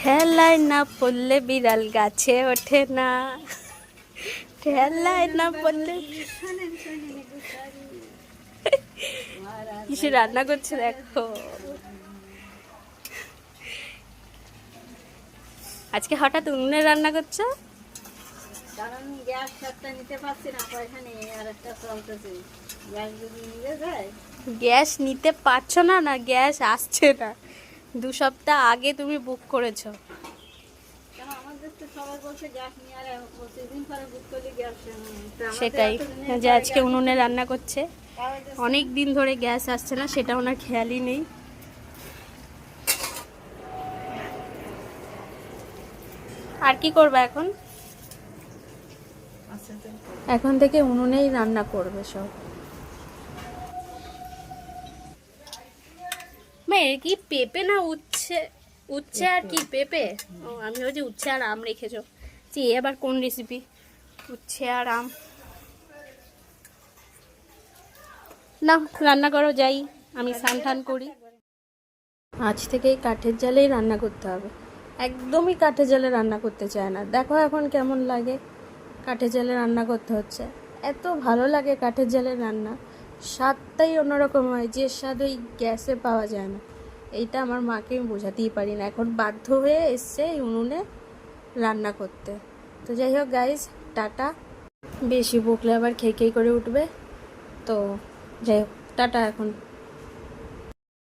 ঠেলায় না পড়লে বিড়াল গাছে ওঠে না, ঠেলায় না পড়লে। কিছু রান্না করছে দেখো। আজকে হঠাৎ উনুনে রান্না করছো? কারণ গ্যাস একটা নিতে পারছি না, পয়সা নেই, আর একটা চলতেছে। গ্যাস যদি নিয়ে যায়। গ্যাস নিতে পারছো না? না গ্যাস আসছে না, 2 সপ্তাহ আগে তুমি বুক করেছো। কেন আমাদের তো সবাই বলছে গ্যাস নিয়ে, আর প্রতিদিন পরে বুক করলে গ্যাস। সেটাই যে আজকে উনুনে রান্না করছে, অনেক দিন ধরে গ্যাস আসছে না, সেটা ওনার খেয়ালই নেই। আর কি করবে এখন? এখন থেকে উনুনেই রান্না করবে সব। মেয়ে কি পেঁপে না উচ্ছে? উচ্ছে আর কি পেঁপে? ও আমি ভাবছি উচ্ছে আর আম রেখেছো। যে আবার কোন রেসিপি? উচ্ছে আর আম না, রান্না করো, যাই আমি স্নান টান করি। আজ থেকেই কাঠের জালেই রান্না করতে হবে। একদমই কাঠের জালে রান্না করতে চায় না, দেখো এখন কেমন লাগে। কাঠের জালে রান্না করতে হচ্ছে, এত ভালো লাগে কাঠের জালে রান্না, স্বাদটাই অন্যরকম হয়, যে স্বাদ ওই গ্যাসে পাওয়া যায় না। এইটা আমার মাকে আমি বোঝাতেই পারি না, এখন বাধ্য হয়ে এসছে এই উনুনে রান্না করতে। তো যাই হোক গাইজ, টাটা। বেশি বকলে আবার খেয়ে খেয়ে করে উঠবে, তো যাই হোক টাটা এখন।